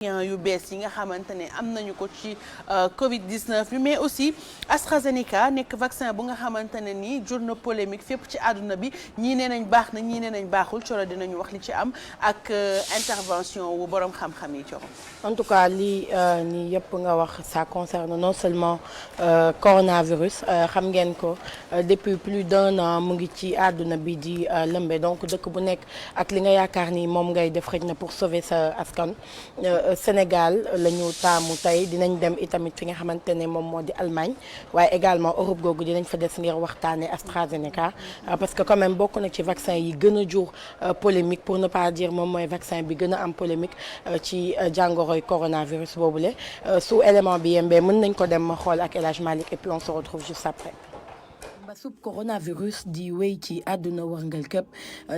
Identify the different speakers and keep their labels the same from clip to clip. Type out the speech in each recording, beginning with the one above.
Speaker 1: yu bees yi nga xamante ne am nañu ko ci Covid 19 bi mais aussi AstraZeneca nekk vaccin bu nga xamante ne nii jur na polémique fépp ci àdduna bi ñii nee nañ baax na ñii nee nañ baaxul coro dinañu wax li ci am ak intervention wu borom xam-xam yi coro.
Speaker 2: En tout cas lii nii yëpp nga wax ça concerne non seulement coronavirus xam ngeen ko depuis plus d'un an mu ngi ci àdduna bi di lëmbe donc dëkk bu nekk ak li nga yaakaar ni moom ngay def xëj na pour sauver sa askan. Sénégal la ñu taamu tey dinañ dem itamit fi nga xamante ne moom moo di Allemagne waaye également Europe googu dinañ fa des ngir waxtaanee AstraZeneca parce que quand même bokk na ci vaccin yi gën a jur polémique pour ne pas dire moom mooy vaccin bi gën a am polémique ci jàngoroy coronavirus boobule su élément bi yembee mën nañ ko dem xool ak El Hadj Malick et puis on se retrouve juste après. mbasub coronavirus di wéy ci àdduna warngal këpp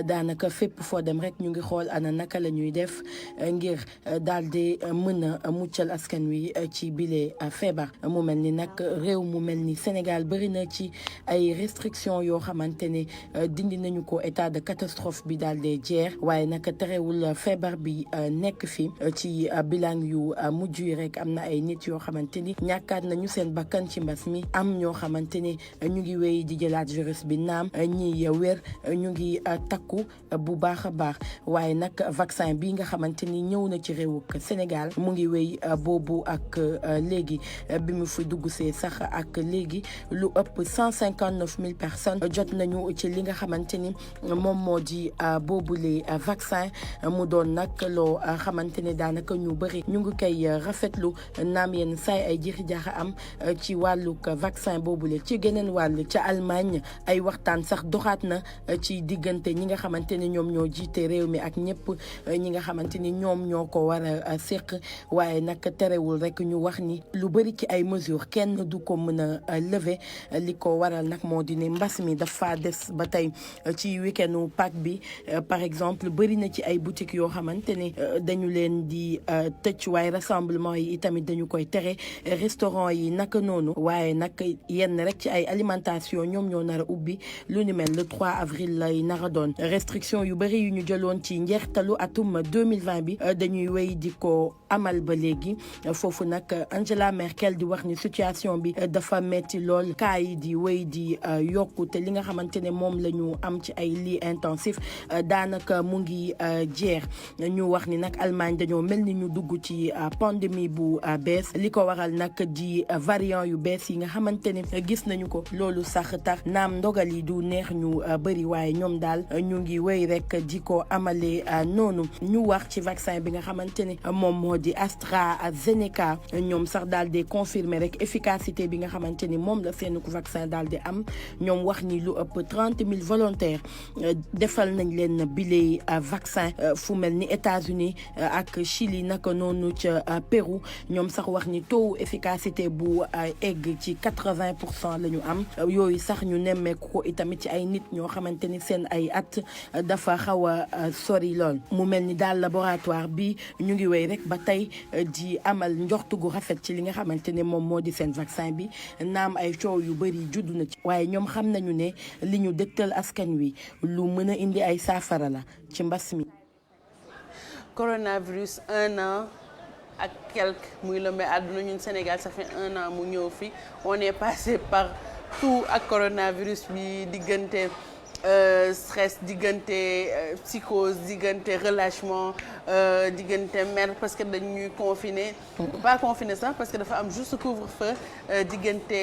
Speaker 2: daanaka fépp foo dem rek ñu ngi xool ana naka la ñuy def ngir daal di mën a muccal askan wi ci bile feebar mu mel ni nag réew mu mel ni Sénégal bëri na ci ay restrictions yoo xamante ne dindi nañu ko état de catastrophe bi daal di jeex waaye nag terewul feebar bi nekk fi ci bilan yu mujj yi rek am na ay nit yoo xamante ni ñàkkaat nañu seen bakkan ci mbas mi am ñoo xamante ne ñu ngi wéy di jëlaat virus bi naam ñi wér ñu ngi takku bu baax a baax waaye nag vaccin bi nga xamante ni ñëw na ci réewu Sénégal mu ngi wéy boobu ak léegi bi mu fi dugg see sax ak léegi lu ëpp 159 000 personnes jot nañu ci li nga xamante ni moom moo di boobule vaccin mu doon nag loo xamante ne daanaka ñu bëri ñu ngi koy rafetlu naam yenn saay ay jixi jaaxa am ci wàllug vaccin boobule ci geneen wàll ca Allemagne ay waxtaan sax doxaat na ci diggante ñi nga xamante ni ñoom ñoo jiite réew mi ak ñëpp ñi nga xamante ni ñoom ñoo ko war a séq waaye nag terewul rek ñu wax ni lu bëri ci ay mesures kenn du ko mën a lever li ko waral nag moo di ne mbas mi dafa des ba tey ci weekendu Pâques bi par exemple bëri na ci ay boutiques yoo xamante ne dañu leen di tëj waaye rassemblement yi itamit dañu koy tere restaurant yi naka noonu waaye nag yenn rek ci ay alimentation ñoom ñoo nar a ubbi lu ni mel le 3 avril lay nar a doon restriction yu bëri yu ñu jëloon ci njeextalu atum 2020 bi dañuy wéy di ko amal ba léegi foofu nag Angela Merkel di wax ni situation bi dafa metti lool cas yi di wéy di yokku te li nga xamante ne moom la ñu am ci ay lits intensifs daanaka mu ngi jeex ñu wax ni nag Allemagne dañoo mel ni ñu dugg ci pandémie bu bees li ko waral nag di variant yu bees yi nga xamante ne gis nañu ko loolu sax tax naam ndogal yi du neex ñu bëri waaye ñoom daal ñu ngi wéy rek di ko amalee noonu ñu wax ci vaccin bi nga xamante ne moom moo di AstraZeneca ñoom sax daal di confirmer rek efficacité bi nga xamante ni moom la seen vaccin daal di am ñoom wax ni lu ëpp 30 000 volontaires defal nañ leen bile vaccin fu mel ni États-Unis ak Chili naka noonu ca Pérou ñoom sax wax ni taux efficacité bu egg ci 80% la ñu am yooyu sax ñu nemmeeku ko itamit ci ay nit ñoo xamante ni seen ay at dafa xaw a sori lool mu mel ni daal laboratoire bi ñu ngi wéy rek ba tey di amal njortu gu rafet ci li nga xamante ne moom moo di seen vaccin bi naam ay coow yu bëri juddu na ci waaye ñoom xam nañu ne li ñu dëgtal askan wi lu mën a indi ay saafara la ci mbas mi.
Speaker 1: Coronavirus 1 an ak quelque muy lëmbe àdduna ñun Sénégal ça fait 1 an mu ñëw fi on est passé par tout ak coronavirus bi diggante stress diggante psychose diggante relâchement diggante mer parce que dañuy confiner pas confiner sax parce que dafa am juste couvre-feu diggante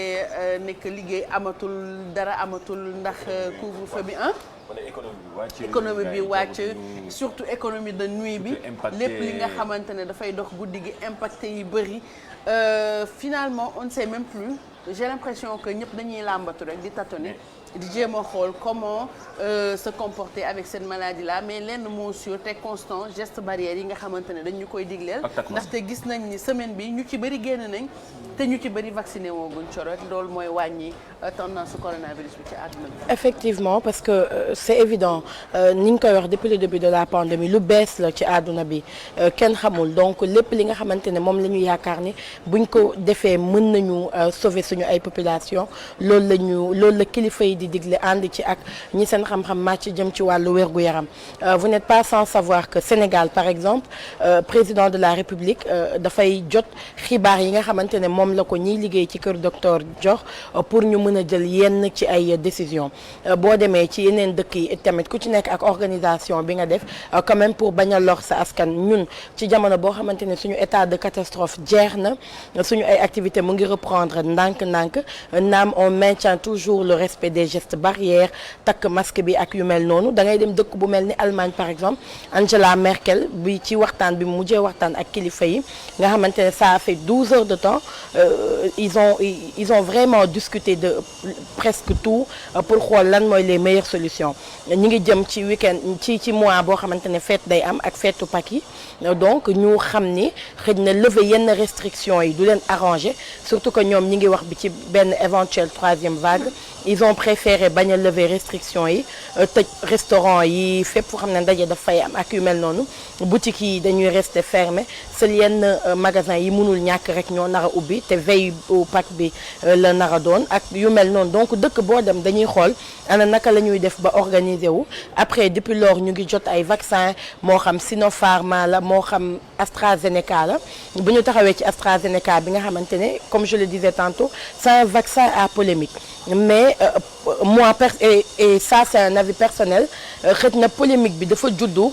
Speaker 1: nekk liggéey amatul dara amatul ndax couvre-feu bi économie bi wàcc surtout économie de nuit bi lépp li nga xamante ne dafay dox guddi gi impacté yi bëri finalement on ne sait même plus j'ai l'impression que ñëpp dañuy làmbatu rek di tâtonner di jéem a xool comment se comporter avec cette maladie là mais lenn moo sûr te constant geste barrière yi nga xamante ne dañu koy digleel ndaxte gis nañ ni semaine bi ñu ci bëri génn nañ te ñu ci bëri vacciné woo guñ coro loolu mooy wàññi tendance coronavirus bi ci àdduna bi.
Speaker 2: effectivement parce que c'est évident ni ñu koy wax depuis le début de la pandémie lu bees la ci àdduna bi kenn xamul donc lépp li nga xamante ne moom la ñu yaakaar ni buñ ko defee mën nañu sauver suñu ay population loolu la kilifa yi di digle ànd ci ak ñi seen xam-xam màcc jëm ci wàllu wér-gu-yaram vous n'êtes pas sans savoir que Sénégal par exemple président de la République dafay jot xibaar yi nga xamante ne moom la ko ñiy liggéey ci kër docteur jox pour ñu mën a jël yenn ci ay décisions boo demee ci yeneen dëkk yi tamit ku ci nekk ak organisation bi nga def quand même pour bañ a lor sa askan ñun ci jamono boo xamante ne suñu état de catastrophe jeex na suñu ay activités mu ngi reprendre ndànk-ndànk naam on maintient toujours le respect des gestes barrières takk masque bi ak yu mel noonu da ngay dem dëkk bu mel ni Allemagne par exemple Angela Merkel bi ci waxtaan bi mu mujjee waxtaan ak kilifa yi nga xamante ne ça a fait 12 heures de temps ils ont vraiment discuté de presque tout pour xool lan mooy les meilleures solutions ñi ngi jëm ci week-end ci mois boo xamante ne fête day am ak feetu Pâques yi donc ñu xam ni xëy na lever yenn restrictions yi du leen arranger surtout que ñoom ñi ngi wax bi ci benn éventuelle 3e vague ils ont préféré bañ a lever restrictions yi tëj restaurant yi fépp foo xam ne ndaje daf fay am ak yu mel noonu boutiques yi dañuy rester fermé seul yenn magasin yi mënul ñàkk rek ñoo nar a ubbi te veille au Pâques bi la nar a doon ak yu mel noonu donc dëkk boo dem dañuy xool ana naka la ñuy def ba organiser wu après depuis lors ñu ngi jot ay vaccin moo xam Sinopharm la moo xam AstraZeneca la bu ñu taxawee ci AstraZeneca bi nga xamante ne comme je le disais tantôt c'est un vaccin à polémique mais moi et ça c'est un avis personnel xëy na polémique bi dafa juddu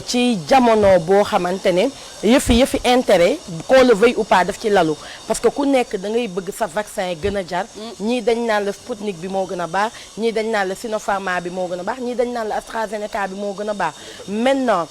Speaker 2: ci jamono boo xamante ne yëfi intérêt qu'on le veuille ou pas daf ci lalu parce que ku nekk da ngay bëgg sa vaccin gën a jar ñii dañ naan la Sputnik bi moo gën a baax ñii dañ naan la Sinopharm bi moo gën a baax ñii dañ naan la AstraZeneca bi moo gën a baax maintenant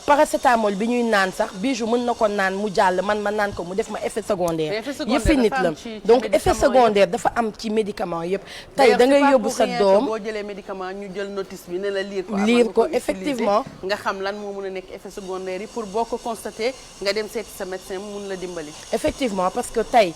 Speaker 2: paracétamol bi ñuy naan sax Bijou mën na ko naan mu jàll man ma naan ko mu def ma effet secondaire yëfi nit la donc effet secondaire dafa am ci médicament yëpp tey da ngay yóbbu sa doom
Speaker 1: boo jëlee médicament ñu jël notice bi ne la
Speaker 2: lire ko effectivement
Speaker 1: nga xam lan moo mën a nekk effet secondaire yi pour boo ko constaté nga dem seeti sa médecin mu mun la dimbali
Speaker 2: effectivement parce que tey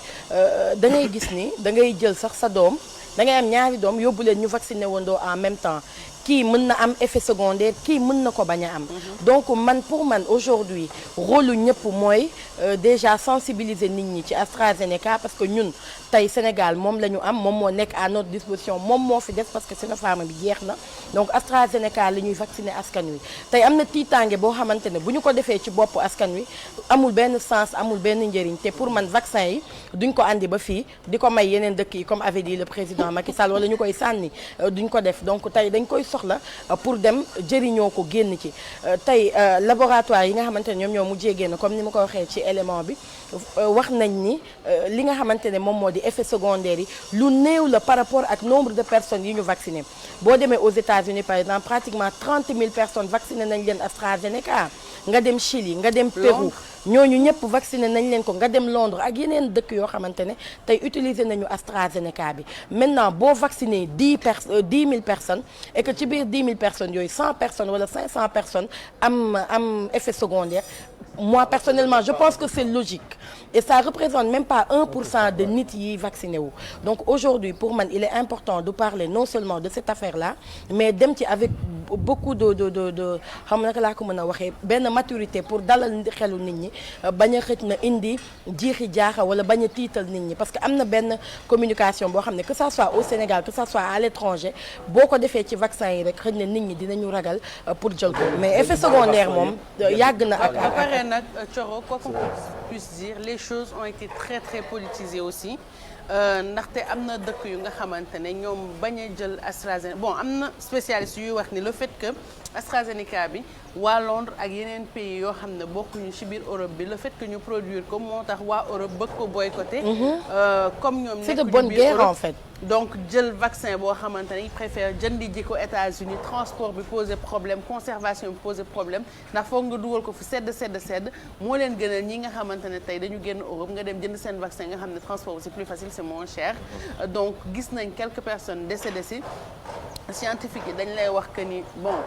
Speaker 2: da ngay gis ni da ngay jël sax sa doom da ngay am ñaari doom yóbbu leen ñu vacciné wandoo en même temps kii mën na am effet secondaire kii mën na ko bañ a am donc pour man aujourd'hui rôle lu ñëpp mooy déjà sensibiliser nit ñi ci AstraZeneca parce que ñun tey Sénégal moom la ñu am moom moo nekk à notre disposition moom moo fi def parce que Sinopharm bi jeex na donc AstraZeneca la ñuy vacciner askan wi tey am na tiitaange boo xamante ne bu ñu ko defee ci bopp askan wi amul benn sens amul benn njëriñ te pour man vaccin yi duñ ko andi ba fii di ko may yeneen dëkk yi comme avait dit le président Macky Sall wala ñu koy sànni duñ ko def donc tey dañ koy soxla pour dem jëriñoo ko génn ci tey laboratoire yi nga xamante ne ñoom ñoo mujjee génn comme ni ma ko waxee ci élément bi wax nañ ni li nga xamante ne moom moo di effet secondaire yi lu néew la par rapport ak nombre de personnes yi ñu vacciné boo demee aux États-Unis par exemple pratiquement 30 000 personnes vacciné nañ leen AstraZeneca nga dem Chili nga dem Pérou ñooñu ñëpp vacciné nañ leen ko nga dem Londres ak yeneen dëkk yoo xamante ne tey utiliser nañu AstraZeneca bi maintenant boo vacciné 10 000 personnes et que ci biir 10 000 personnes yooyu 100 personnes wala 500 personnes am effet secondaire moi personnellement je pense que c'est logique et ça représente même pas 1% de nit yi vacciné wu donc aujourd'hui pour man il est important de parler non seulement de cette affaire-là mais dem ci avec beaucoup de xam naka laa ko mën a waxee benn maturité pour dalal xelu nit ñi bañ a xëj na indi jiixi jaaxa wala bañ a tiital nit ñi parce que am na benn communication boo xam ne que ça soit au Sénégal que ça soit à l'étranger boo ko defee ci vaccin yi rek xëj na nit ñi dinañu ragal pour jël ko mais effet secondaire moom yàgg na ak
Speaker 1: nag Thioro quoi qu'on puisse dire les choses ont été très très politisées aussi ndaxte am na dëkk yu nga xamante ne ñoom bañ a jël AstraZeneca bon am na spécialiste yuy wax ni le fait que AstraZeneca bi waa Londres ak yeneen pays yoo xam ne bokkuñu ci biir Europe bi le fait que ñu produire ko moo tax waa Europe bëgg ko boycotter. Comme ñoom
Speaker 2: c'est de bonne guerre en fait.
Speaker 1: donc jël vaccin boo xamante ne ils préfèrent jëndi ji ko États-Unis transport bi poser problème conservation bi poser problème ndax foog nga dugal ko fu sedd moo leen gënal ñi nga xamante ne tey dañu génn Europe nga dem jënd seen vaccin nga xam ne transport bi c'est plus facile c'est moins cher. donc gis nañ quelques personnes décédées ci scientifiques yi dañ lay wax que ni bon.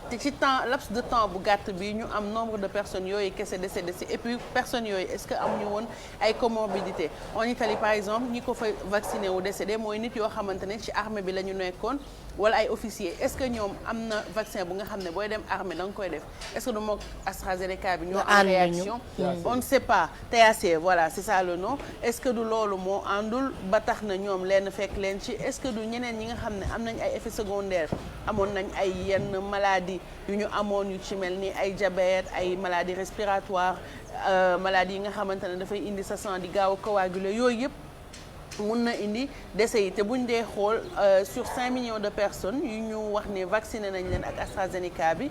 Speaker 1: te ci laps de temps bu gàtt bi ñu am nombre de personnes yooyu kese décédé ci et puis personnes yooyu est-ce que amuñu woon ay comorbidités en Italie par exemple ñi ko fa vacciné wu décédé mooy nit yoo xamante ne ci armée bi la ñu nekkoon wala ay officiers est-ce que ñoom am na vaccin bu nga xam ne booy dem armée da nga koy def est-ce que du mook AstraZeneca bi ñoo en réaction on ne sait pas TAC voilà c'est ça le nom est-ce que du loolu moo àndul ba tax na ñoom leen fekk leen ci est-ce que du ñeneen ñi nga xam ne am nañ ay effets secondaires amoon nañ ay yenn maladies yu ñu amoon yu ci mel ni ay diabète ay maladies respiratoires maladies yi nga xamante ne dafay indi sa sang di gaaw a coaguler yooyu yëpp mun na indi décès yi te buñ dee xool sur 5 millions de personnes yu ñu wax ne vacciné nañ leen ak AstraZeneca bi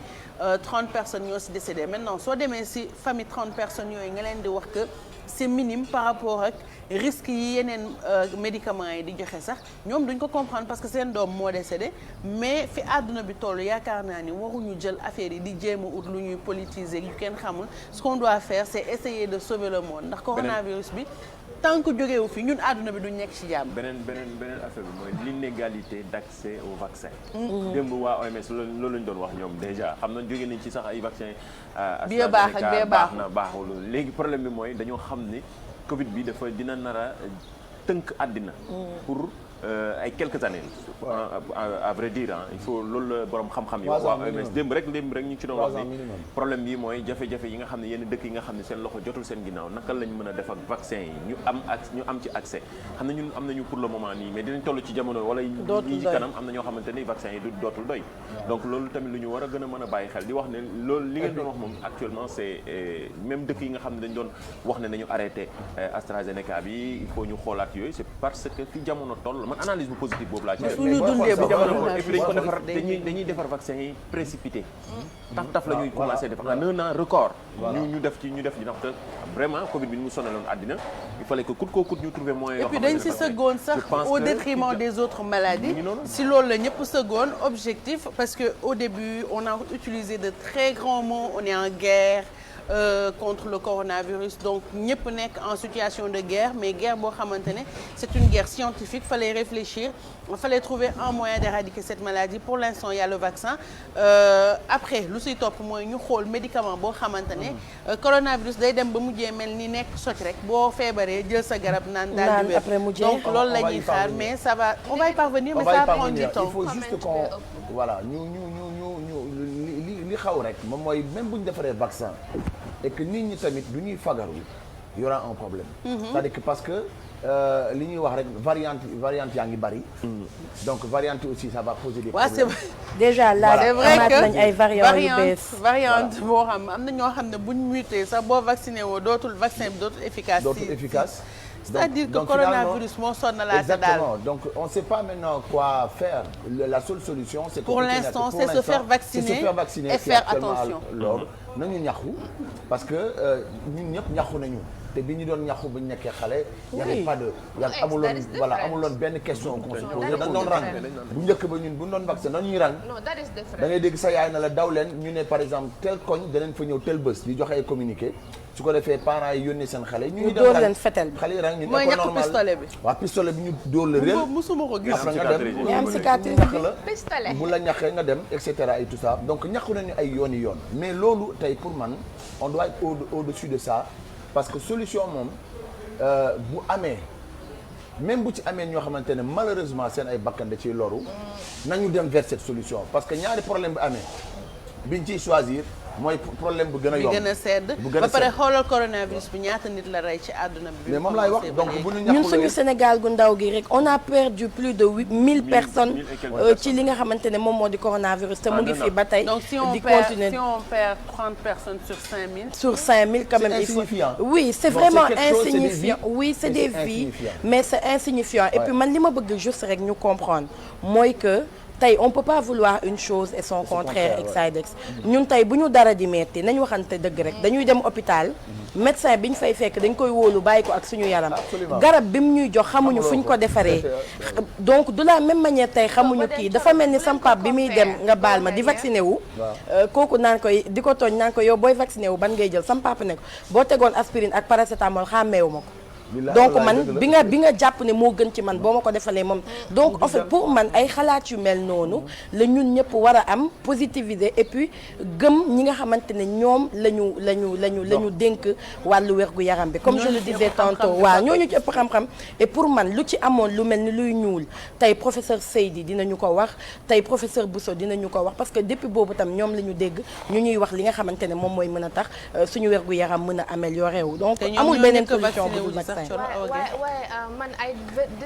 Speaker 1: 30 personnes ñoo si décédé maintenant soo demee si famille 30 personnes yooyu nga leen di wax que c'est minime par rapport ak risques yi yeneen médicaments yi di joxe sax ñoom duñ ko comprendre parce que seen doom moo décédé mais fi àdduna bi toll yaakaar naa ni waruñu jël affaire yi di jéem a ut lu ñuy politiser yu kenn xamul ce qu'on doit faire c'est essayer de sauver le monde ndax coronavirus bi tant que jógewu fi ñun àdduna bi duñ nekk ci jàmm. beneen
Speaker 3: affaire bi mooy l'inégalité d'accès au vaccin. démb waa OMS loolu lañ doon wax ñoom déjà xam na jóge nañ ci sax ay vaccin
Speaker 1: bi baax ak bee
Speaker 3: baax na baaxul léegi problème bi mooy dañoo xam ni Covid bi dina nar a tënk àddina pour ay quelques années à vrai dire il faut loolu la borom xam-xam yi waa OMS démb rek ñu ngi ci doon wax ni problème bi mooy jafe-jafe yi nga xam ne yenn dëkk yi nga xam ne seen loxo jotul seen ginnaaw naka lañ mën a def ak vaccin yi ñu am ci accès xam ne ñun am nañu pour le moment nii mais dinañ toll ci jamono wala yi ci kanam am na ñoo xamante ni vaccin yi dootul doy donc loolu tamit lu ñu war a gën a mën a bàyyi xel di wax ne loolu li ngeen doon wax moom actuellement c'est même dëkk yi nga xam ne dañ doon wax ne nañu arrêté AstraZeneca bi il faut ñu xoolaat yooyu c'est parce que fi jamono toll man analyse bu positive boobu laa ci def et puis dañ ko defar dañuy defar vaccin yi précipité taf la ñuy commencé defar en un an record ñu def ci ndax vraiment Covid bi ni mu sonaloon àddina il fallait que coûte que coûte ñu trouver moyen
Speaker 1: et puis dañ si sëggoon sax au détriment des autres maladies si loolu la ñëpp sëggoon objectif parce que au début on a utilisé de très grands mots on est en guerre contre le coronavirus donc ñëpp nekk en situation de guerre mais guerre boo xamante ne c'est une guerre scientifique fallait réfléchir fallait trouver un moyen d'éradiquer cette maladie pour l'instant il y a le vaccin après lu siy topp mooy ñu xool médicament boo xamante ne coronavirus day dem ba mujjee mel ni nekk socc rek boo feebaree jël sa garab naan daal di wér donc loolu la ñuy xaar mais ça va on va y parvenir mais ça va prendre du temps
Speaker 4: il faut juste qu'on voilà li xaw rek moom mooy même bu ñu defaree vaccin et que nit ñi tamit du ñuy fagaru y aura un problème c'est-à-dire que parce que li ñuy wax rek variante yaa ngi bari donc variante aussi ça va poser des problèmes
Speaker 2: déjà là
Speaker 1: c'est vrai que
Speaker 2: nañ ay
Speaker 1: variante boo xam am na ñoo xam ne buñ muté sax boo vacciné woo dootul vaccin bi dootul efficace c'est-à-dire que coronavirus moo sonnalaate daal
Speaker 4: exactement donc on ne sait pas maintenant quoi faire la seule solution c'est
Speaker 1: pour l'instant c'est se faire vacciner et faire attention
Speaker 4: loolu nañu ñaxu parce que ñun ñëpp ñaxu nañu te bi ñu doon ñaxu bu ñu nekkee xale y avait pas de amuloon benn question qu'on se posait dañ doon rang bu njëkk ba ñun bu ñu doon vaccin dañuy rang da ngay dégg sa yaay na la daw leen ñu ne par exemple tel koñ danañ fa ñëw tel bés di joxe ay communiqué su ko defee parents yi yónnee seen xale ñu
Speaker 2: dóor leen fetel bi
Speaker 4: xale yi rang ñu
Speaker 1: mooy ñàkk pistolet bi
Speaker 4: waaw pistolet bi ñu dóor la réel
Speaker 1: musuma ko gis
Speaker 4: après nga dem
Speaker 2: ñu am cicatrice
Speaker 4: ñax la bu la ñaxee nga dem et cetera et tout ça donc ñaxu nañu ay yoon mais loolu tey pour man on doit être au-dessus de ça parce que solution moom bu amee même bu ci amee ñoo xamante ne malheureusement seen ay bakkan da ciy loru nañu dem vers cette solution parce que ñaari problème bi amee biñ ciy choisir mooy problème bu gën a yomb
Speaker 1: bi gën a sedd ba pare xoolal coronavirus bi ñaata nit la rey ci àdduna bi.
Speaker 4: mais moom laay wax donc bu ñu
Speaker 2: ñun suñu Sénégal gu ndaw gi rek on a perdu plus de 1000 personnes ci li nga xamante ne moom moo di coronavirus te mu ngi fi ba tey.
Speaker 1: donc si on perd 30 personnes sur 5000.
Speaker 2: sur 5000 quand même il faut oui c'est vraiment insignifiant oui c'est des vies mais c'est insignifiant et puis man li ma bëgg juste rek ñu comprendre mooy que. tey on peut pas vouloir une chose et son contraire ex ñun tey bu ñu dara di metti nañ waxante dëgg rek dañuy dem hôpital médecin bi ñu fay fekk dañ koy wóolu bàyyi ko ak suñu yaram garab bi mu ñuy jox xamuñu fu ñu ko defaree donc de la même manière tey xamuñu kii dafa mel ni sampap bi muy dem nga baal ma di vacciné wu kooku naan koy di ko tooñ naan ko yow booy vacciné wu ban ngay jël sampap ne ko boo tegoon aspirine ak paracétamol xàmmeewu ma ko donc man bi nga jàpp ne moo gën ci man boo ma ko defalee moom donc en fait pour man ay xalaat yu mel noonu la ñun ñëpp war a am positiviser et puis gëm ñi nga xamante ne ñoom la ñu dénk wàllu wérgu yaram bi comme je le disais tantôt waaw ñooñu ci ëpp xam-xam et pour man lu ci amoon lu mel ni luy ñuul tey professeur Seydi dinañu ko wax tey professeur Bousso dinañu ko wax parce que depuis boobu tam ñoom la ñu dégg ñu ñuy wax li nga xamante ne moom mooy mën a tax suñu wérgu yaram mën a améliorer wu donc amul beneen solution bu dul vaccin
Speaker 5: waaye man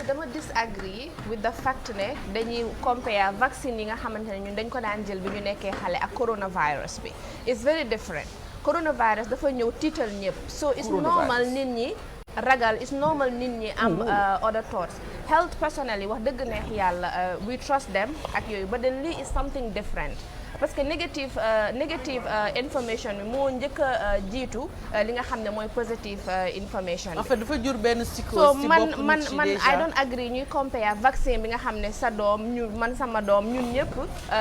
Speaker 5: dama disagree with the fact ne dañuy compare vaccine yi nga xamante ne ñun dañ ko daan jël bi ñu nekkee xale ak coronavirus bi it's very different coronavirus dafa ñëw tiital ñëpp so it's normal nit ñi ragal is normal nit ñi am other thoughts health personnel yi wax dëgg neex yàlla we trust them ak yooyu but then lii is something different parce que negative information bi moo njëkk a jiitu li nga xam ne mooy positive information bi.
Speaker 1: en fait dafa jur benn psychose.
Speaker 5: so man I don't agree ñuy compare vaccin bi nga xam ne sa doom man sama doom ñun ñëpp.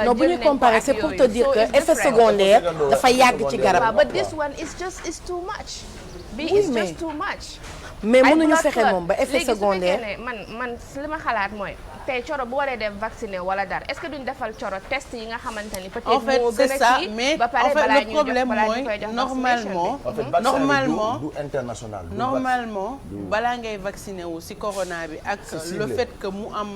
Speaker 2: non bu ñu comparer c'est pour te dire que effet secondaire dafa yàgg ci garab.
Speaker 5: but this one is too much. is just too much.
Speaker 2: mais mënuñu fexe moom ba effet secondaire
Speaker 5: léegi man li ma xalaat mooy tey coro bu waree def vacciné wala dara est-ce que duñ defal coro test yi nga xamante ni peut-être moo gën a kii
Speaker 1: mais
Speaker 5: ba pare balaa ñuy jox
Speaker 1: normalement
Speaker 4: du international
Speaker 1: normalement balaa ngay vacciné wu ci corona bi ak le fait que mu am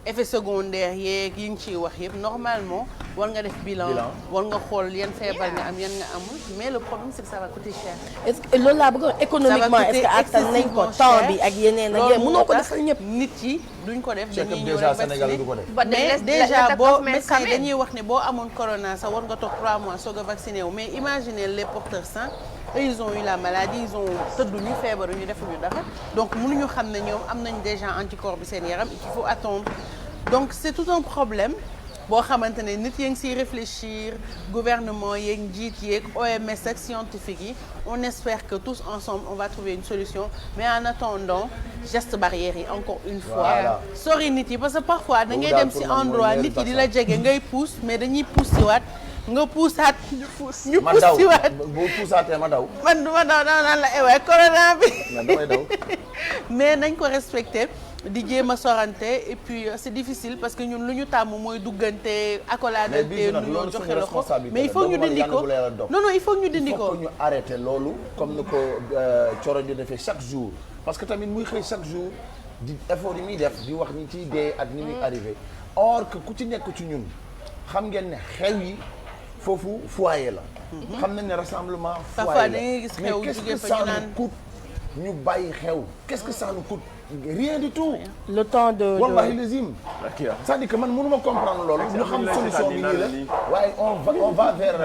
Speaker 1: effet secondaire yeeg yi ngi ciy wax yëpp normalement war nga def bilan war nga xool yan feebar nga am yan nga amul mais le problème c'est que ça va coûter cher.
Speaker 2: est-ce que loolu laa bëgg économiquement est-ce que attan nañ ko temps bi ak yeneen ak yeneen mënoo ko defal ñëpp
Speaker 1: nit yi duñ ko def dañuy ñëw
Speaker 4: déjà Sénégal du ko def
Speaker 1: mais déjà boo médecin dañuy wax ne boo amoon corona sax war nga toog 3 mois soog a vacciné wu mais imaginez les porteurs sains ils ont eu la maladie ils ont tëdduñu feebaru ñu defuñu dara donc mënuñu xam ne ñoom am nañ déjà anticorps bi seen yaram il faut attendre donc c'est tout un problème boo xamante ne nit yaa ngi siy réfléchir gouvernement yeeg njiit yeeg OMS ak scientifique yi on espère que tous ensemble on va trouver une solution mais en attendant gestes barrières yi encore une fois sori nit yi parce que parfois da ngay dem si endroit nit yi di la jege ngay pousse mais dañuy pousse si waat nga puusaat ñu pousse si waat
Speaker 4: boo puusaatee ma daw
Speaker 1: man du ma daw naan la ewaay corona bi
Speaker 4: damay daw
Speaker 1: mais nañ ko respecter di jéem a sorante et puis c'est difficile parce que ñun lu ñu tàmm mooy duggante accoladante nuyoo joxe la ko mais il faut ñu dindi ko non il faut ñu dindi ko.
Speaker 4: il faut que ñu arrêter loolu comme ni ko Coro di defee chaque jour parce que tamit muy xëy chaque jour di effort yi muy def di wax ñi ciy dee ak ni muy arrivé or que ku ci nekk ci ñun xam ngeen ne xew yi foofu foyer la. xam nañ ne rassemblement foyer la
Speaker 1: parfois da ngay gis xew
Speaker 4: mais qu'est-ce que ça nous coûte ñu bàyyi xew qu'est-ce que ça nous coûte. rien du tout.
Speaker 2: le temps de
Speaker 4: wallahi lazim c'est-à-dire que man mënuma comprendre loolu ñu xam solution bi nii la waaye on va vers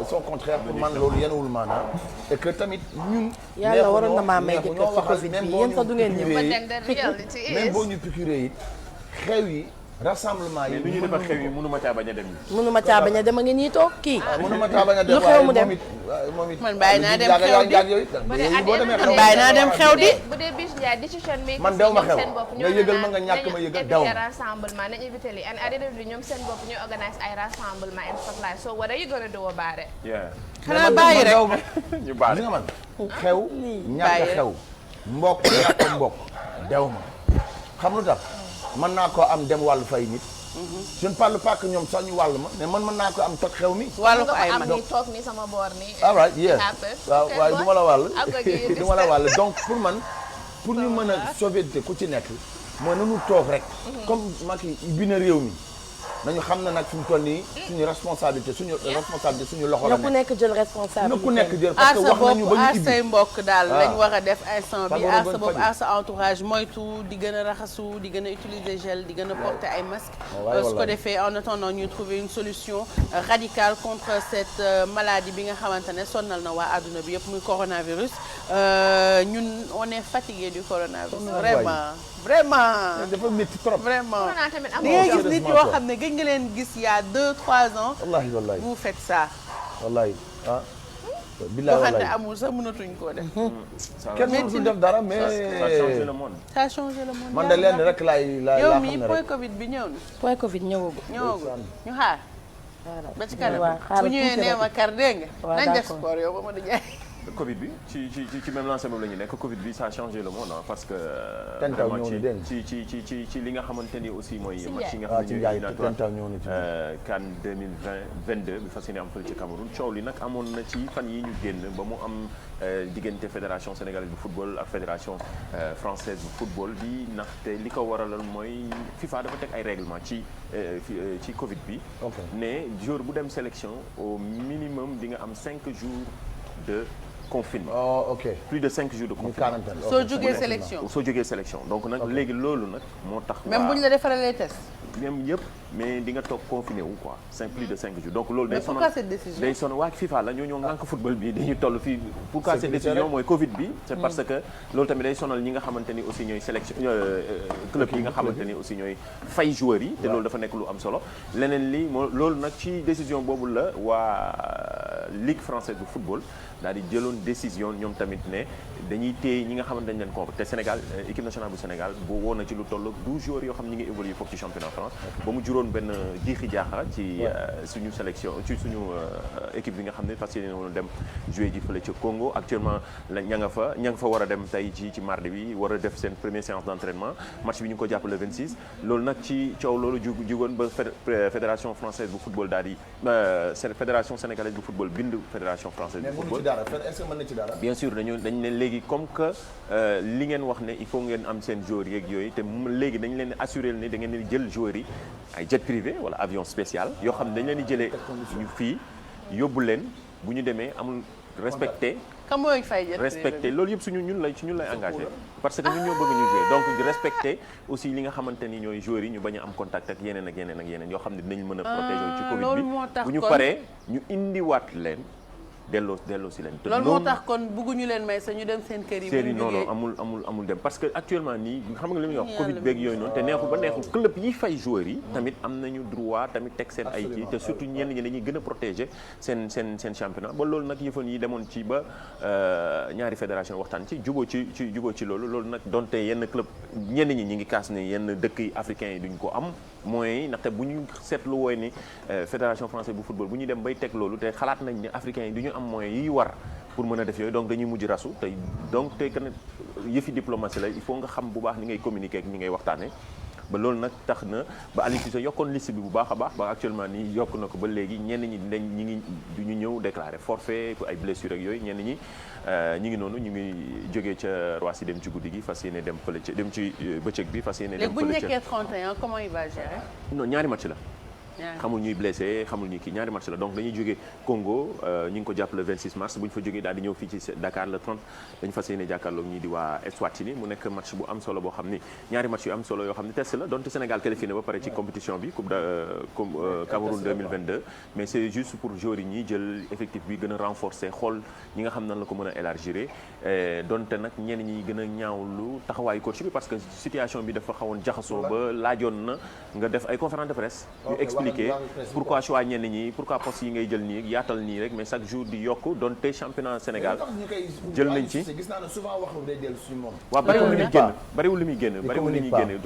Speaker 4: son contraire pour man loolu yenuwul maanaam et que tamit ñun
Speaker 2: yàlla waroon na maa may jëkkër ci Covid bi yéen sax du ngeen ñëw
Speaker 4: même boo ñu piqûre it xew yi rassemblement yi.
Speaker 3: mais nu ñuy def ak xew yi mënuma caa bañ a dem.
Speaker 2: mënuma caa bañ a dem a ngi nii toog kii.
Speaker 4: mënuma caa bañ a dem
Speaker 2: lu xew mu dem
Speaker 4: moom it
Speaker 1: man bàyyi naa dem xew di
Speaker 5: bàyyi
Speaker 1: naa dem xew di.
Speaker 5: bu dee bis Ndiaye décision bi.
Speaker 4: man dew ma xew nga yëgal ma nga ñàkk ma yëgal dew ma.
Speaker 5: rassemblement nañ éviter lii and at the end of the day ñoom seen bopp ñooy organise ay rassemblement and stuff like so what are you gonna do about it.
Speaker 1: xanaa bàyyi rek
Speaker 3: ñu baale
Speaker 4: nga man xew ñàkk xew mbokk ñàkk mbokk dew ma xam lu tax mën naa ko am dem wàllu fay nit. je ne parle pas que ñoom sax ñu wàll ma mais man mën naa ko am toj xew mi.
Speaker 1: wàllu ko ay
Speaker 5: man nga toog ni sama boor ni.
Speaker 4: all right yes waaw waaye du ma la wàll. du ma la wàll donc pour man pour ñu mën a sauver ku ci nekk mooy nañu toog rek. comme Macky bi na réew mi. nañu xam na nag fi mu toll nii suñu responsabilité suñu loxo la
Speaker 2: na ku nekk jël responsabilité
Speaker 4: na ku nekk jël parce que wax nañu ba ñu ibbi
Speaker 1: say mbokk daal lañ war a def instant bi aar sa bopp aar sa entourage moytu di gën a raxasu di gën a utiliser gel di gën a porter ay masques su ko defee en attendant ñu trouver une solution radicale contre cette maladie bi nga xamante ne sonnal na waa adduna bi yëpp muy coronavirus ñun on est fatigué du coronavirus vraiment
Speaker 4: dafa métti trop
Speaker 1: vraiment di ngay gis nit yoo xam ne gëj nga leen gis il y a 2-3 ans.
Speaker 4: wallaahi
Speaker 1: vous faites ça.
Speaker 4: wallaahi ah. billaay wallaahi
Speaker 1: doxante amul sax mënatuñ koo def.
Speaker 4: kenn mënatul def dara mais.
Speaker 3: ça a changé le monde.
Speaker 1: ça a changé le monde.
Speaker 4: man de lenn rek laay
Speaker 1: yow
Speaker 4: xam
Speaker 1: mii
Speaker 4: ne
Speaker 1: point
Speaker 4: rek
Speaker 1: Covid bi ñëw na.
Speaker 2: point Covid ñëwagul.
Speaker 1: ñu xaar. ba ci kanam bu ñëwee nee ma kar dégg nga. nañ def sport yow ba ma di jaay.
Speaker 3: Covid bi ci même lancé moom la ñu nekk Covid bi ça a changé le monde parce que.
Speaker 4: Tentaw ñëw na dégg
Speaker 3: ci li nga xamante ni aussi mooy. match yi nga
Speaker 4: waaw
Speaker 3: xam
Speaker 4: ci
Speaker 3: ne
Speaker 4: Ndiaye
Speaker 3: ñooy
Speaker 4: Tentaw ñëw na ci.
Speaker 3: CAN 2022 bi fas yéene am fële ci Cameroun coow li nag amoon na ci fan yi ñu génn ba mu am diggante fédération sénégalaise bu football ak fédération française bu football bi ndaxte li ko waraloon mooy FIFA dafa teg ay règlement ci Covid bi. ne jour bu dem sélection au minimum di nga am 5 jours de confinement.
Speaker 4: Oh, ok.
Speaker 3: Plus de 5 jours de confinement.
Speaker 1: soo jógee sélection donc nag léegi loolu nag moo tax. même bu ñu la defaralee test.
Speaker 3: même yëpp mais di nga toog confiné wu quoi plus de 5 jours donc loolu.
Speaker 1: mais pourquoi cette décision
Speaker 3: day sonal waa FIFA la ñoo ngànk football bi dañuy toll fii. pourquoi cette décision mooy Covid bi. c'est parce que loolu tamit day sonal ñi nga xamante ni aussi ñooy sélection club yi nga xamante ni aussi ñooy fay joueurs yi. te loolu dafa nekk lu am solo. leneen li moo loolu nag ci décision boobu la waa Ligue française de football daal di jëloon décision ñoom tamit ne dañuy téye ñi nga xamante dañ leen convoqué te Sénégal équipe nationale bu Sénégal bu woon na ci lu toll 12 joueurs yoo xam ñi ngi évolué foofu ci championnat France ba mu juróon benn jiixi jaaxa ci suñu sélection ci suñu équipe bi nga xam ne fas yéene woon dem jouer ji fële ca Congo actuellement la ña nga fa war a dem tey ci mardi bi war a def seen première séance d'entraînement match bi ñu ngi ko jàpp le 26 loolu nag ci coow loolu jugoon ba fédération française bu football daal di fédération sénégalaise bu football bind fédération française bu football.
Speaker 4: Est-ce que mën na ci dara.
Speaker 3: bien sûr dañ ne léegi comme que li ngeen wax ne il faut ngeen am seen joueurs yeeg yooyu te léegi dañ leen assurer ne da ngeen di jël joueurs yi ay jet privé wala avion spécial yoo xam ne dañ leen di jëlee ñu fii yóbbu leen bu ñu demee amul respecté.
Speaker 1: kan mooy fay jet privé
Speaker 3: respecté loolu yëpp ci ñun lay engagé. parce que ñun ñoo bëgg ñu jouer donc respecté aussi li nga xamante ni ñooy joueurs yi ñu bañ a am contact ak yeneen yoo xam ne dinañ mën a protéger ci Covid bi bu ñu paree ñu indiwaat leen. delloo si leen.
Speaker 1: loolu moo tax kon bëgguñu leen may sa ñu dem seen kër yi.
Speaker 3: non amul dem parce que actuellement nii xam nga li muy wax Covid beeg yooyu noonu te neexul ba neexul club yi fay joueurs yi. tamit am nañu droit tamit teg seen ay kii te surtout ñenn ñi dañuy gën a protéger seen championnat ba loolu nag yëfan yi demoon ci ba ñaari fédération waxtaan ci jubóo ci loolu nag donte yenn club ñenn ñi ngi kaas ne yenn dëkk yi africains yi duñ ko am moyens yi ndaxte bu ñu seetlu wooy ni fédération française bu football bu ñu dem bay teg loolu te xalaat nañ ne africains yi du ñu am moyens yi war pour mën a def yooyu donc dañuy mujj rasu tey donc te que yëfi diplomatie la il faut nga xam bu baax ni ngay communiquer ak ñi ngay waxtaanee ba loolu nag tax na ba Aliou Cissé yokkoon liste bi bu baax a baax ba actuellement nii yokk na ko ba léegi ñenn ñi ñi ngi du ñu ñëw déclarer forfait ay blessures ak yooyu ñenn ñi ñi ngi noonu ñu ngi jógee ca Roissy dem ci guddi gi fas yéene dem fële ca dem ci bëccëg bi fas yéene dem fële ca.
Speaker 1: léegi bu ñu nekkee 31 comment il va gérer.
Speaker 3: non ñaari match la. xamul ñuy blessé xamul ñuy kii ñaari match la donc dañuy jógee Congo ñu ngi ko jàpp le 26 mars bu ñu fa jógee daal di ñëw fii ci Dakar le 30 dañu fas yéene jàkkaarloog ñii di waa Eswatini mu nekk match bu am solo boo xam ni ñaari match yu am solo yoo xam ni test la donte Sénégal qualifié na ba pare ci compétition bi coupe de Cameroun 2022 mais c'est juste pour joueurs yi ñi jël effectif bi gën a renforcer xool ñi nga xam nan la ko mën a élargir donte nag ñenn ñi gën a ñaawlu taxawaayu coach bi parce que situation bi dafa xawoon jaxasoo ba laajoon na nga def ay conférence de presse pourquoi choix ñenn ñi pourquoi poste yi ngay jël nii yaatal nii rek mais chaque jour di yokk donte championnat Sénégal jël nañ ci waaw bariwul li muy génn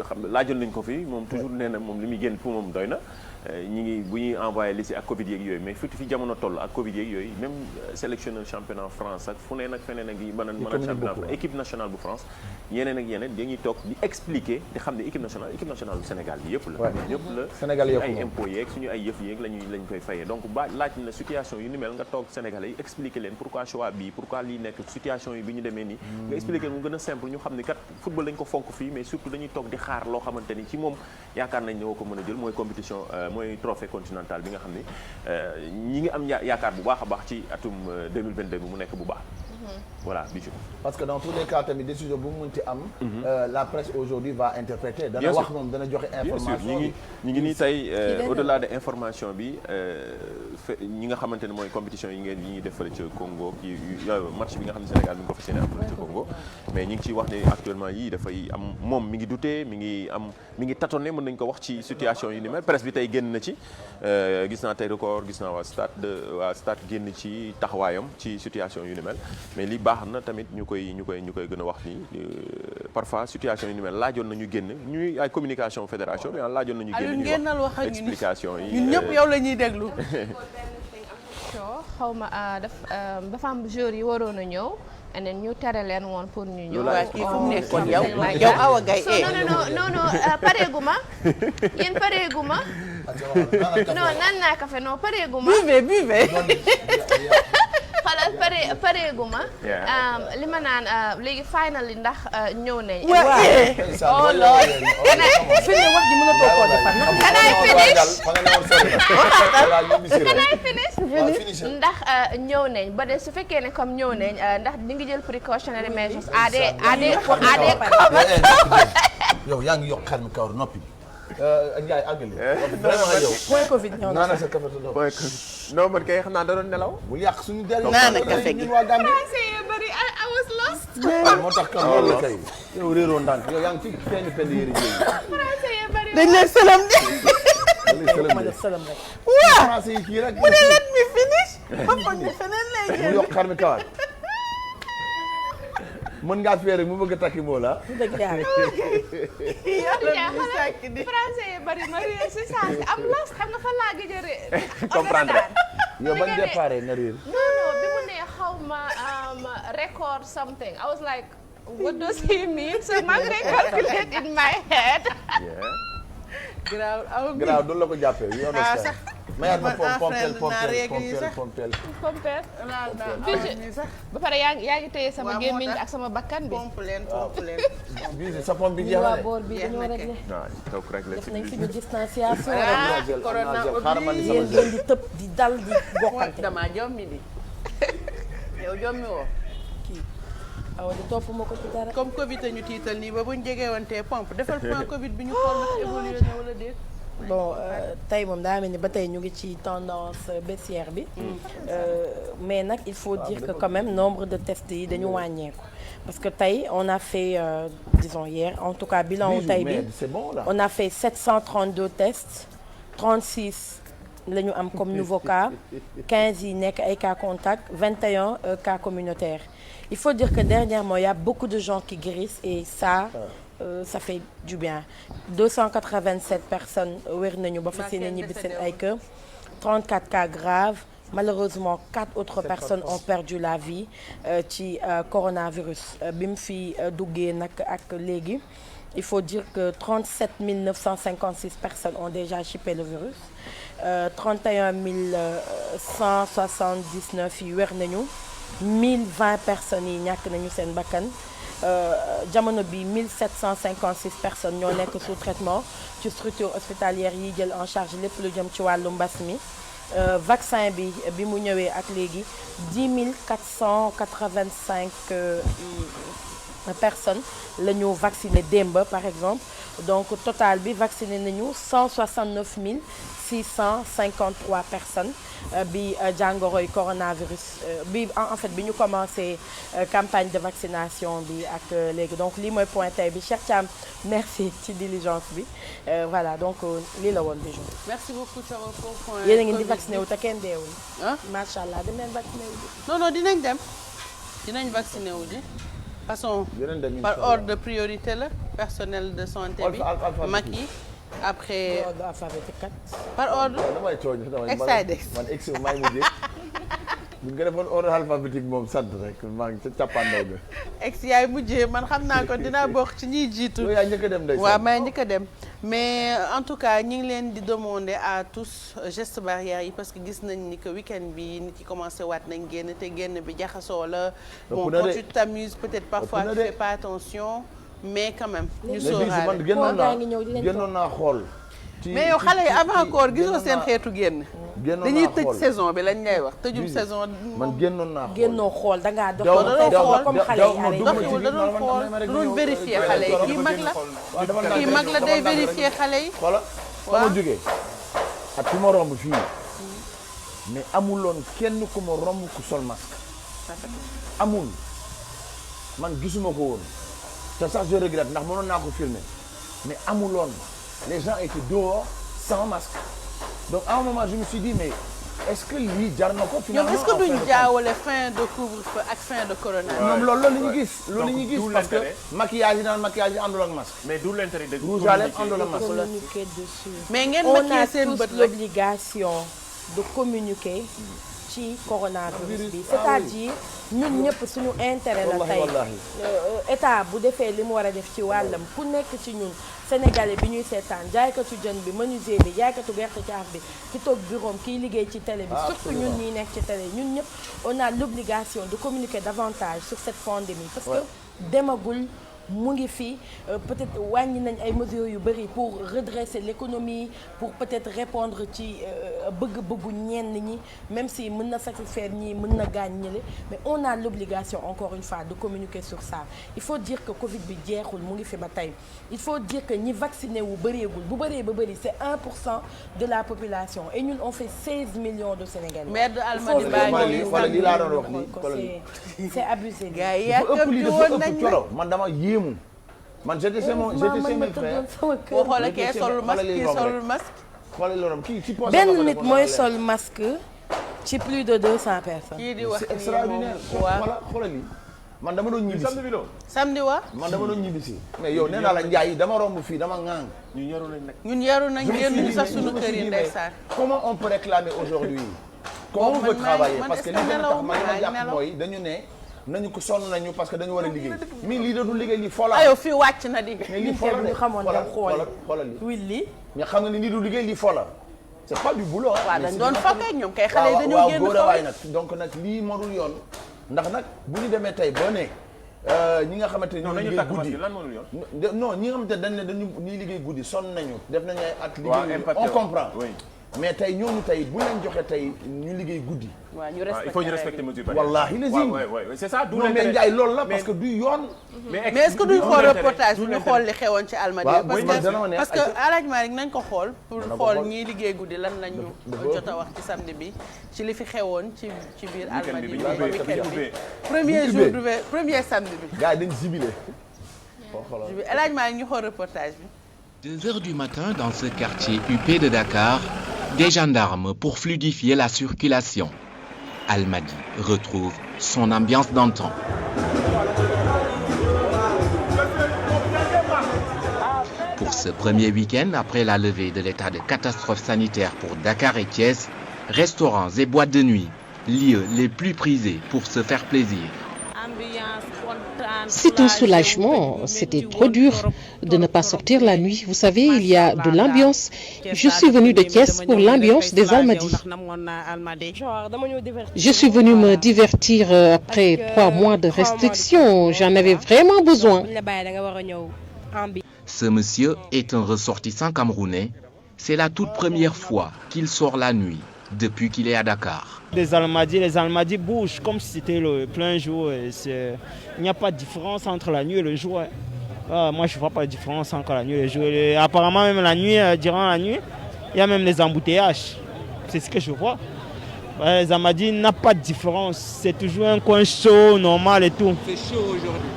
Speaker 3: xam laajoon nañ ko fi moom toujours nee na moom li muy génn pour moom doy na ñi ngi bu ñuy envoyé li si ak Covid yeeg yooyu mais fi jamono toll ak Covid yeeg yooyu même sélectionneur championnat France ak fu neen ak feneen ak yi mën a championnat équipe nationale bu France yeneen ak yeneen dañuy toog di expliquer di xam ne équipe nationale bu Sénégal bi yëpp la suñu ay impôts yeeg suñu ay yëf yeeg lañ koy fayee donc laaj na situation yu ni mel nga toog Sénégalais yi expliquer leen pourquoi choix bii pourquoi lii nekk situation yi bi ñu demee nii nga expliquer mu gën a simple ñu xam ne kat football dañ ko fonk fii mais surtout dañuy toog di xaar loo xamante ni ci moom yaakaar nañ ne woo ko mën a jël mooy compétition mooy trophée continental bi nga xam ni ñi ngi am yaakaar bu baax a baax ci atum 2022 bi mu nekk bu baax voilà Bijou.
Speaker 4: parce que dans tous les cas tamit décision bu mu mënti am. la presse aujourd'hui va interpréter. dana wax moom dana joxe information bi
Speaker 3: ñi ngi nii tey au-delà de information bi ñi nga xamante ne mooy compétition yi ñuy def fële ca Congo match bi nga xam ne Sénégal mi ngi ko fas yéene am fële ca Congo mais ñi ngi ciy wax ne actuellement yii dafay am moom mi ngi douté mi ngi tâtonné mën nañu ko wax ci situation yi ni mel presse bi tey génn na ci gis naa tey record gis naa waa stade génn ci taxawaayam ci situation yu ni mel mais li baax na tamit ñu koy gën a wax nii parfois situation yi ni mel laajoon nañu génn ñuy ay communication fédération bi laajoon nañu génn ñu wax explication yi
Speaker 1: ñun ñëpp yow la ñuy déglu
Speaker 5: xaw ma dafa am jour yi waroon a ñëw and then ñu tere leen woon pour ñu ñëw.
Speaker 1: waaw kii fu mu nekkoon yow Awa Gaye
Speaker 5: non pareegu ma yéen pareegu ma non nan naa café non pareegu ma
Speaker 1: buvez
Speaker 5: xoolal pareegu ma li ma naan léegi finally ndax ñëw nañ.
Speaker 1: oh Lord
Speaker 2: fi ne wax ji mën a toog koo defar nag.
Speaker 5: Can I finish ndax ñëw nañ ba de su fekkee ne comme ñëw nañ ndax di ngi jël precautionary measures ade
Speaker 4: yow yaa ngi yokk xar mi kawar noppi. Ndiaye àggali. vraiment yow.
Speaker 2: point Covid ñëw na.
Speaker 4: naana sa café te
Speaker 3: point Covid non man kay xam naa da doon nelaw.
Speaker 4: bu yàq suñu dernier.
Speaker 1: naana café gi
Speaker 4: ñun waa Gambie.
Speaker 5: français yi bari I was lost.
Speaker 4: moo tax kan loolu la kay. yow réeroo ndànk yow yaa ngi ci penn yére jigéen ñi.
Speaker 5: français yi bari
Speaker 1: dañ leen sëlam de
Speaker 2: ma def sëlam rek.
Speaker 1: waaw
Speaker 4: français yi kii rek.
Speaker 1: mu ne let me finish ba foog ne feneen lay
Speaker 4: mu
Speaker 1: génn
Speaker 4: yokk xar mi kawar. mën ngaa fee rek mu bëgg a takki moo la.
Speaker 2: dëgg yàlla.
Speaker 1: yàlla mi sàkk di
Speaker 5: français yi bari ma réer si saa si am lost xam nga fa laa gëj a réer.
Speaker 3: comprendre.
Speaker 4: yow bañ départ nga réer.
Speaker 5: non bi mu ne xaw ma record something I was like what does he mean so maa ngi recalculate in my head.
Speaker 4: garaaw doon la ko jàppee yow
Speaker 1: sax
Speaker 4: mayaat ma
Speaker 1: man
Speaker 4: pompel
Speaker 1: naa règle yi sax.
Speaker 4: pompel
Speaker 5: compère
Speaker 1: nii sax
Speaker 5: ba pare yaa ngi téye sama
Speaker 1: waaw, moo
Speaker 5: gémmiñ
Speaker 1: tax.
Speaker 5: ak sama bakkan bi.
Speaker 1: pompe leen
Speaker 4: bii sa pompe bi
Speaker 2: ñu
Speaker 4: jeex na
Speaker 2: waa
Speaker 4: de.
Speaker 2: boor bi
Speaker 1: Jeex
Speaker 2: dañoo
Speaker 1: na
Speaker 2: réglé.
Speaker 3: waaw toog rek la
Speaker 2: def
Speaker 3: ci
Speaker 2: nañ
Speaker 3: biir.
Speaker 2: suñu distanciation.
Speaker 1: Ah,
Speaker 4: gel,
Speaker 1: corona
Speaker 4: am naa gel. Xaaral ma ni
Speaker 2: yéen
Speaker 4: sama
Speaker 2: ngeen di tëb di dal di bokkante.
Speaker 1: damaa jommi di yow jommi woo
Speaker 2: awa di topp ma ko ci dara.
Speaker 1: comme Covid a ñu tiital nii ba buñ jegewantee pompe defal point Covid bi ñu xool ndax évolué na wala déet.
Speaker 2: bon tey moom daa mel ni ba tey ñu ngi ci tendance baissière bi. mais nag il faut dire que quand même nombre de tests yi dañu wàññeeku. parce que tey on a fait disons hier en tout cas bilan wu tey bi
Speaker 4: c'est bon là.
Speaker 2: on a fait 732 tests 36 la ñu am comme nouveau cas 15 yi nekk ay cas contact 21 cas communautaires. Il faut dire que dernièrement, il y a beaucoup de gens qui guérissent et ça fait du bien. 287 personnes wér nañu ba fas yéene ñibbi seen ay kër 34 cas graves. Malheureusement, 4 autres personnes ont perdu la vie ci coronavirus bi mu fi duggee nag ak léegi. Il faut dire que 37 956 personnes ont déjà chipé le virus. 31 179 yi wér nañu. 1020 personnes yi ñàkk nañu seen bakkan jamono bi 1756 personnes ñoo nekk sous traitement ci structure hospitalière yi jël en charge lépp lu jëm ci wàllu mbas mi vaccin bi mu ñëwee ak léegi 10 485 personnes la ñu vacciné démb par exemple donc total bi vacciné nañu 169 653 personnes bi jàngoroy coronavirus bi en fait bi ñu commencé campagne de vaccination bi ak léegi donc lii mooy point tey bi Cheikh Thiam merci ci diligence bi voilà donc lii la woon déjà.
Speaker 1: merci beaucoup Thioro pour point.
Speaker 2: yéen a ngi di vacciné wu te kenn deewul.
Speaker 1: ah
Speaker 2: macha allah dem leen vacciné wu ji.
Speaker 1: non dinañ vacciné wu ji façon par ordre de priorité la personnel de santé bi mag yi après
Speaker 2: ordre alphabétique kat.
Speaker 1: par ordre
Speaker 4: damay tooñ
Speaker 1: Excidex
Speaker 4: man ex may mujjee bu nga defoon ordre alphabétique moom sant rek maa ngi ca cappaandaw ga.
Speaker 1: ex yaay mujjee man xam naa ko dinaa bokk ci ñiy jiitu.
Speaker 4: yow yaa njëkk a dem ndeysaan.
Speaker 1: waaw may njëkk a dem mais en tout cas ñi ngi leen di demander à tous gestes barrières yi parce que gis nañ ni que week-end bi nit yi commencé waat nañ génn te génn bi jaxasoo la. bon quand tu t'amuses peut-être parfois tu fais pas attention mais quand même. ñu sóoraale
Speaker 4: man génnoon naa xool.
Speaker 1: mais yow xale yi avant koor gisoo seen xeetu génn. dañuy tëj saison bi lañ lay wax tëjum saison.
Speaker 4: man génnoon naa xool
Speaker 2: génnoo xool da ngaa dox comme xale yi
Speaker 1: doxiwul da doon xool doon vérifier xale yi kii mag la kii mag la day vérifier xale yi.
Speaker 4: xoola fa ma jógee ak fi ma romb fii mais amuloon kenn ku ma romb ku sol masque amul man gisuma ko woon te sax je regrette ndax mënoon naa ko filmer mais amuloon les gens étaient dehors sans masque donc à un moment je me suis dit mais est-ce que lii jar na ko finalement
Speaker 1: est-ce que duñ jaawale fin de couvre-feu ak fin de corona.
Speaker 4: ñoom loolu la ñu gis loolu la ñu gis parce que maquillage yi naan maquillage yi àndul ak masque.
Speaker 3: mais d'où l'intérêt de
Speaker 4: rouge à lèvres àndul ak masque.
Speaker 2: communiquer dessus.
Speaker 1: mais ngeen
Speaker 2: on
Speaker 1: maquiller
Speaker 2: a
Speaker 1: seen
Speaker 2: tous
Speaker 1: bët rek
Speaker 2: l'obligation de communiquer ci coronavirus bi c'est-à-dire ñun ñëpp suñu intérêt la tey état bu defee li mu war a def ci wàllam ku nekk ci ñun sénégalais bi ñuy seetaan jaaykatu jën bi menuisier bi jaaykatu gerte caaf bi ki toog bureau kiy liggéey ci télé bi surtout ñun ñi nekk ci télé ñun ñëpp on a l'obligation de communiquer davantage sur cette pandémie parce que demagul mu ngi fii peut-être wàññi nañ ay mesures yu bëri pour redresser l'économie pour peut-être répondre ci bëgg-bëggu ñenn ñi même si mën na satisfaire ñii mën na gaañ ñële mais on a l'obligation encore une fois de communiquer sur ça il faut dire que Covid bi jeexul mu ngi fi ba tey il faut dire que ñi vacciné wu bëreegul bu bëree ba bëri c'est 1% de la population et ñun on fait 16 millions de Sénégalais.
Speaker 1: maire de Almadies baa ngi
Speaker 4: wala li laa doon wax nii
Speaker 2: c'est abusé.
Speaker 1: gars yi yàkkamti woon nañ
Speaker 4: man dama yéemu. man j'étais chez mes frères.
Speaker 1: boo xoolee kee solul masque kii solul masque.
Speaker 4: xoolal loolu kii ci poche
Speaker 2: benn nit mooy sol masque ci plus de 200 personnes.
Speaker 1: kii di wax
Speaker 4: c'est extraordinaire. voilà xoolal lii man dama doon ñibbi si.
Speaker 1: samedi wa.
Speaker 4: man dama doon ñibbi si. mais yow nee naa la Ndiaye dama romb fii dama ŋaang.
Speaker 3: ñu yaru nañ nag.
Speaker 1: ñun yaru nañ génn sax suñu kër yi ndeysaan.
Speaker 4: comment on peut réclamer aujourd'hui comment on peut travailler parce que li gën a tax man li ma jàpp mooy dañu ne. nañu ko sonn nañu parce que dañu war a liggéey mais lii da du liggéey lii fola
Speaker 1: aywa fii wàcc na di
Speaker 4: mais lii fola
Speaker 2: ñu xamoon dem
Speaker 4: xoolal lii
Speaker 2: willi
Speaker 4: mais xam nga ni lii du liggéey lii fola c'est pas du boulot
Speaker 1: waaw dañ doon fokkee ñoom kay xale yi dañoo génn
Speaker 4: góor a waay nag donc nag lii modul yoon ndax nag bu ñu demee tey ba ne ñi nga xamante ne ñoo liggéey guddi non ñi nga xamante ne dañ ne dañu ñuy liggéey guddi sonn nañu def nañu ay at liggéey on comprend mais tey ñooñu tey bu leen joxe tey ñu liggéey guddi.
Speaker 1: waaw ñu respecté
Speaker 3: il faut ñu respecter mesure barrière.
Speaker 4: wallaahi lazim.
Speaker 3: c'est ça.
Speaker 4: non mais Ndiaye loolu la parce que du yoon.
Speaker 1: mais est-ce que duñ xool reportage bi ñu xool li xewoon ci Almadies. parce que Alaaji Malick nañ ko xool. pour xool ñiy liggéey guddi lan lañ ñu jot a wax ci samedi bi ci li fi xewoon ci biir Almadies bi week-end bi premier jour du premier samedi bi.
Speaker 4: gars yi dañ jubilé.
Speaker 1: Alaaji Malick ñu xool reportage bi.
Speaker 6: 2 heures du matin, dans ce quartier huppé de Dakar, des gendarmes pour fluidifier la circulation. Almadies retrouve son ambiance d'antan. Pour ce premier week-end, après la levée de l'état de catastrophe sanitaire pour Dakar et Thiès, restaurants et boîtes de nuit, lieux les plus prisés pour se faire plaisir.
Speaker 7: C'est un soulagement. C'était trop dur de ne pas sortir la nuit. Vous savez, il y a de l'ambiance. Je suis venue de Thiès pour l'ambiance des Almadies. Je suis venue me divertir après 3 mois de restrictions. J'en avais vraiment besoin.
Speaker 6: Ce monsieur est un ressortissant camerounais. C'est la toute première fois qu'il sort la nuit depuis qu'il est à Dakar.
Speaker 8: Les Almadies bougent comme si c'était le plein jour. Il n'y a pas de différence entre la nuit et le jour. Moi, je ne vois pas de différence entre la nuit et le jour. Et apparemment, même la nuit, durant la nuit, il y a même les embouteillages. C'est ce que je vois. Les Almadies n'ont pas de différence. C'est toujours un coin chaud, normal et tout.
Speaker 6: C'est chaud aujourd'hui.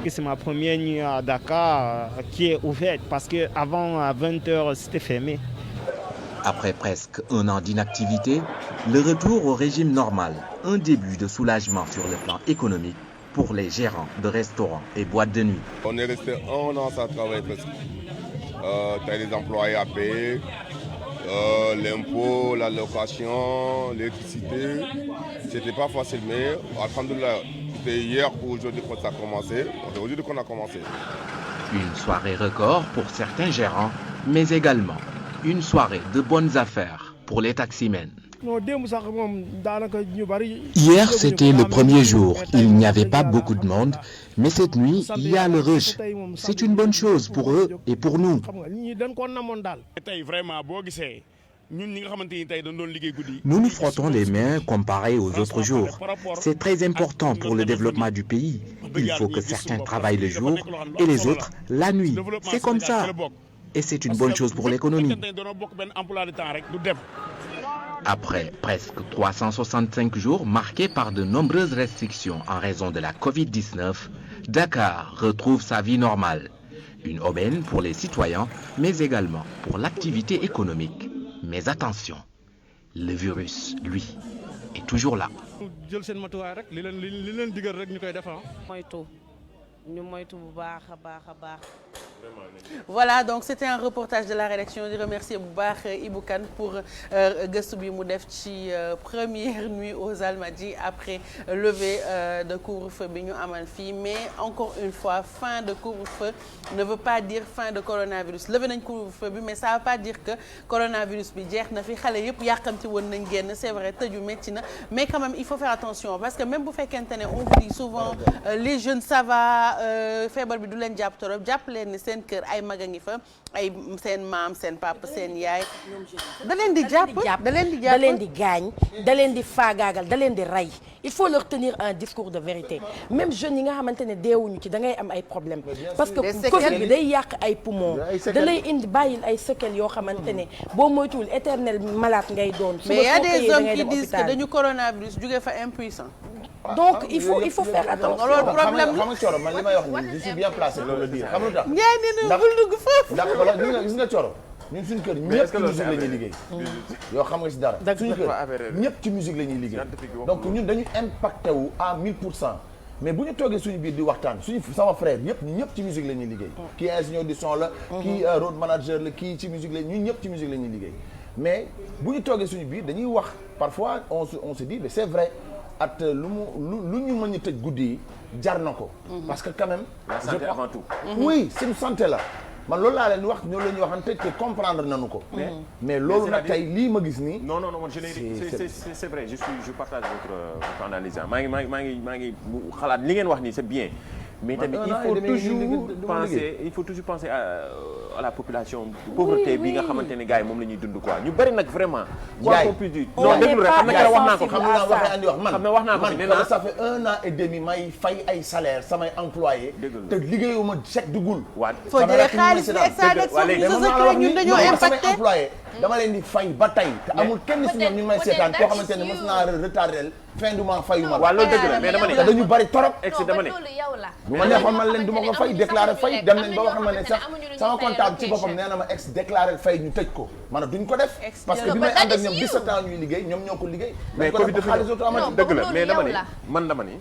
Speaker 8: C'est ma première nuit à Dakar qui est ouverte parce qu'avant, à 20h, c'était fermé.
Speaker 6: Après presque 1 an d'inactivité, le retour au régime normal, un début de soulagement sur le plan économique pour les gérants de restaurants et boîtes de nuit.
Speaker 9: On est resté 1 an sans travailler presque. Tu as les employés à payer, l'impôt, la location, l'électricité. C'était pas facile, mais alhamdoulilah, c'était hier ou aujourd'hui que ça a commencé. C'est aujourd'hui qu'on a commencé.
Speaker 6: Une soirée record pour certains gérants, mais également une soirée de bonnes affaires pour les taximens.
Speaker 10: Hier, c'était le premier jour. Il n'y avait pas beaucoup de monde, mais cette nuit, il y a le rush. C'est une bonne chose pour eux et pour nous. Nous nous frottons les mains comparé aux autres jours. C'est très important pour le développement du pays. Il faut que certains travaillent le jour et les autres la nuit. C'est comme ça. Et c'est une bonne chose pour l'économie.
Speaker 6: Après presque 365 jours marqués par de nombreuses restrictions en raison de la Covid-19, Dakar retrouve sa vie normale. Une aubaine pour les citoyens, mais également pour l'activité économique. Mais attention, le virus, lui, est toujours là.
Speaker 11: moytu ñu moytu bu baax a baax a baax
Speaker 1: Voilà, donc c'était un reportage de la rédaction di remercier bu baax Ibou Kane pour gëstu bi mu def ci première nuit aux Almadies après levée de couvre-feu bi ñu amal fii mais encore une fois fin de couvre-feu ne veut pas dire fin de coronavirus levé nañ couvre-feu bi mais ça veut pas dire que coronavirus bi jeex na fi xale yëpp yàqamti woon nañ génn c'est vrai tëju métti na mais quand même il faut faire attention parce que même bu fekkente ne on vous dit souvent les jeunes ça va feebar bi du leen jàpp torop jàpp leen ni seen kër ay mag a ngi fa ay seen maam seen papa seen yaay da leen di jàpp da leen di gaañ da leen di faagaagal da leen di rey il faut leur tenir un discours de vérité même jeunes yi nga xamante ne deewuñu ci da ngay am ay problèmes parce que Covid bi day yàq ay poumons da lay indi bàyyil ay séquelles yoo xamante ne boo moytuwul éternel malade ngay doon mais y a des hommes qui disent que dañu coronavirus jóge fa impuissant donc il faut faire attention loolu problème
Speaker 4: xam nga Thioro man li may wax nii je suis bien placé pour le dire xam nga lu tax
Speaker 1: Ndiaye nee na bul dugg foofu
Speaker 4: ndax wala gis nga Thioro ñun suñu kër ñëpp ci musique la ñuy liggéey yoo xam nga si dara suñu kër ñëpp ci musique la ñuy liggéey donc ñun dañu impacté wu à 1000% mais bu ñu toogee suñu biir di waxtaan suñu sama frère ñëpp ci musique la ñuy liggéey kii ingénieur du son la kii road manager la kii ci musique la ñun ñëpp ci musique la ñuy liggéey mais bu ñu toogee suñu biir dañuy wax parfois on se dit mais c'est vrai at lu ñu mën a tëj guddi yi jar na ko parce que quand même
Speaker 3: la santé avant tout
Speaker 4: oui c'est une santé la man loolu laa leen wax ñoo la ñuy waxante te comprendre nañu ko mais loolu nag tey lii ma gis nii
Speaker 3: non man c'est vrai je partage votre analyse maa ngi xalaat li ngeen wax nii c'est bien mais tamit il faut toujours penser à la population pauvreté bi nga xamante ne gars yi moom la ñuy dund quoi ñu bari nag vraiment quoi qu'on puisse dire non déglu rek xam na wax naa ko wax naa ko
Speaker 4: man ça fait 1 an et demi may fay ay salaire samay employé te liggéeyuma chèque dugul
Speaker 1: faut jëlee xaalis bi extra ñun dañoo impacté
Speaker 4: employé dama leen di fay ba tey te amul kenn si ñoom ñu may seetaan koo xamante ne mos naa retardel fin du mois fayuma
Speaker 3: waaw loolu dëgg la mais dama ne
Speaker 4: dañu bari torop
Speaker 3: dama ne
Speaker 4: bu ma neexoon man leen du ma ko fay déclaré fay dem nañ ba wax ma ne sax sama comptable ci boppam nee na ma ex déclaré fay ñu tëj ko maanaam duñ ko def parce que bi may ànd ak ñoom 17 ans ñuy liggéey ñoom ñoo ko liggéey
Speaker 3: mais Covid dafa dëgg la mais dama ni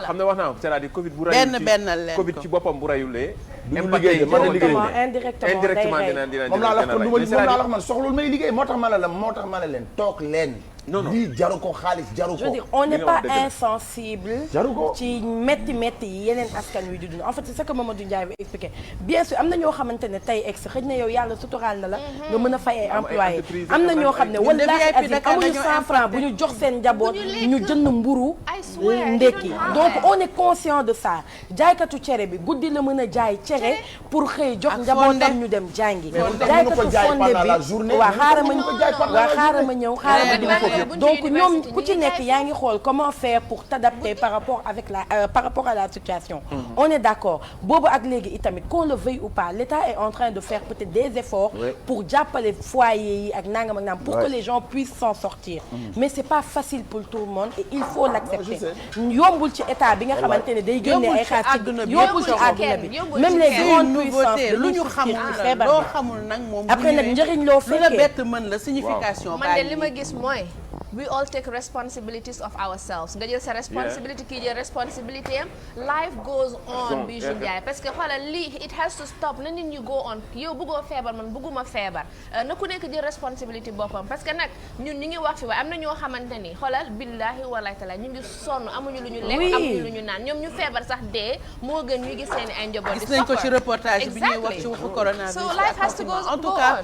Speaker 3: xam ne wax naa ko c'est-à-dire Covid bu rayul Covid ci boppam bu rayulee
Speaker 4: liggéey
Speaker 1: indirectement
Speaker 3: dina
Speaker 4: moom laa la wax man soxlul may liggéey moo tax ma la leen toog leen lii jaru ko xaalis jaru ko.
Speaker 2: je veux dire on n'est pas insensible.
Speaker 4: jaru ko
Speaker 2: ci métti yi yeneen askan wi di dund en fait c'est ce que Mamadou Ndiaye bi expliqué bien sûr am na ñoo xamante ne tey ex xëy na yow yàlla suturaal na la. nga mën a fay ay employés am na ñoo xam ne wallaahi amuñu 100 francs bu ñu jox seen njaboot ñu jënd mburu ndekki donc on est conscient de ça jaaykatu cere bi guddi la mën a jaay cere pour xëy jox njabootam ñu dem jàngi. jaaykatu fonde bi waaw xaaral ma ñëw donc ñoom ku ci nekk yaa ngi xool comment faire pour t'adapter par rapport à la situation. On est d'accord boobu ak léegi itamit qu'on le veuille ou pas l'État est en train de faire peut-être des efforts pour jàppale foyer yi ak nangam ak nangam pour que les gens puissent s'en sortir. Mais c'est pas facile pour tout le monde et il faut l'accepter. yombul ci état bi nga xamante ne day génne ay xaalis yombul ci àdduna bi même les grandes puissances lu ñu xamul ci feebar
Speaker 1: loo xamul nag moom
Speaker 2: après nag njëriñ loo fekkee
Speaker 1: lu la bett mën la signification.
Speaker 5: man de li ma gis mooy we all take responsibilities of ourselves nga jël sa responsibility kii jël responsibility am life goes on Bijou Ndiaye parce que xoolal lii it has to stop na nit ñi go on yow bëggoo feebar man bëgguma feebar na ku nekk jël responsibility boppam parce que nag ñun ñi ngi wax fi waaye am na ñoo xamante ni xoolal billahi wallahi taala ñu ngi sonn amuñu lu ñu lekk amuñu lu ñu naan ñoom ñu feebar sax dee moo gën ñuy gis seeni ay njaboot
Speaker 1: gis nañ ko ci reportage bi ñuy wax ci waxu coronavirus
Speaker 5: so life has to go on
Speaker 1: en tout cas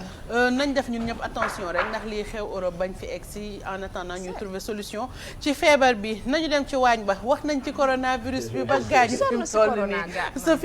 Speaker 1: nañ def ñun ñëpp attention rek ndax lii xew Europe bañ fi egg si en attendant ñu trouver solution ci feebar bi nañu dem ci waañ ba wax nañ ci coronavirus bi ba gaañu fi mu toll nii